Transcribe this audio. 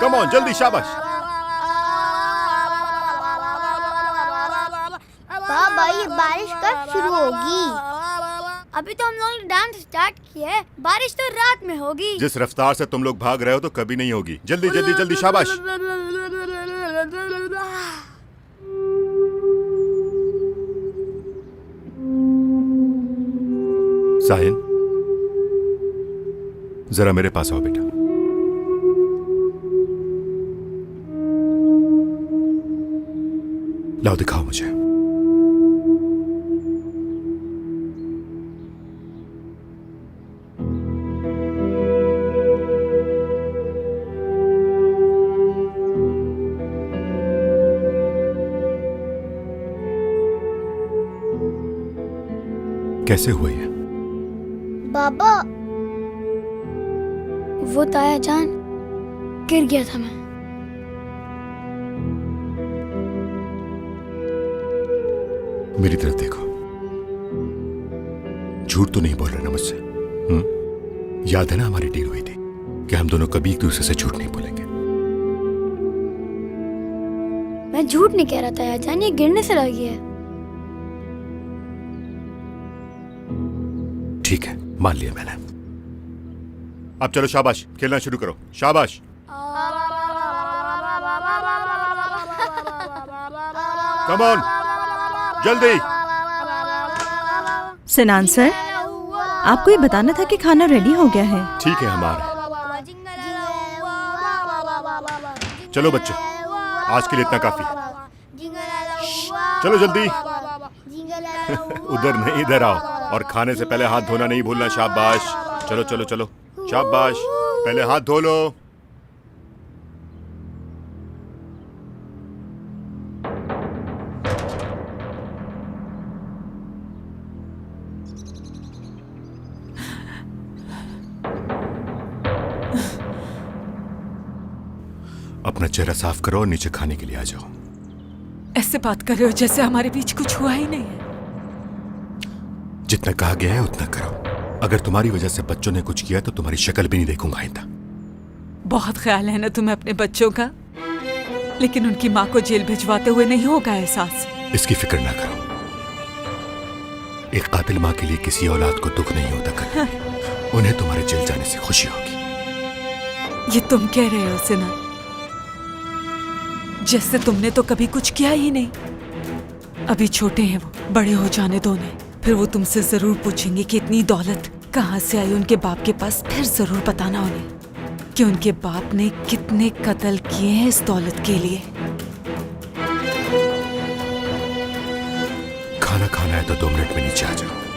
Come on, जल्दी, शाबाश। बाबा ये बारिश कब शुरू होगी? अभी तो हम लोगों ने डांस स्टार्ट किया है, बारिश तो रात में होगी। जिस रफ्तार से तुम लोग भाग रहे हो तो कभी नहीं होगी। जल्दी जल्दी जल्दी, शाबाश। साहिन, जरा मेरे पास आओ बेटा। लाओ, दिखाओ मुझे। कैसे हुआ ये? बाबा वो ताया जान, गिर गया था मैं। मेरी तरफ देखो, झूठ तो नहीं बोल रहे ना मुझसे? याद है ना हमारी डील हुई थी कि हम दोनों कभी एक दूसरे से झूठ नहीं बोलेंगे। मैं झूठ नहीं कह रहा ताया जान, ये गिरने से लगी है। ठीक है, मान लिया मैंने। अब चलो, शाबाश, खेलना शुरू करो, शाबाश। कम ऑन, जल्दी। सिनान सर, आपको ये बताना था कि खाना रेडी हो गया है। ठीक है, हमारे। चलो बच्चों, आज के लिए इतना काफी है। चलो जल्दी। उधर नहीं, इधर आओ। और खाने से पहले हाथ धोना नहीं भूलना, शाबाश। चलो चलो चलो, शाबाश, पहले हाथ धो लो। अपना चेहरा साफ करो और नीचे खाने के लिए आ जाओ। ऐसे बात कर रहे हो जैसे हमारे बीच कुछ हुआ ही नहीं है। जितना कहा गया है उतना करो। अगर तुम्हारी वजह से बच्चों ने कुछ किया तो तुम्हारी शक्ल भी नहीं देखूंगा आइंदा। बहुत ख्याल है ना तुम्हें अपने बच्चों का, लेकिन उनकी माँ को जेल भिजवाते हुए नहीं होगा एहसास। इसकी फिक्र ना करो। एक कातिल माँ के लिए किसी औलाद को दुख नहीं होता कभी। उन्हें तुम्हारे जेल जाने से खुशी होगी। ये तुम कह रहे हो सिना, जैसे तुमने तो कभी कुछ किया ही नहीं। अभी छोटे हैं वो, बड़े हो जाने दो उन्हें, फिर वो तुमसे जरूर पूछेंगे कि इतनी दौलत कहाँ से आई उनके बाप के पास। फिर जरूर बताना उन्हें कि उनके बाप ने कितने कत्ल किए हैं इस दौलत के लिए। खाना खाना है तो 2 मिनट में नीचे आ जाओ।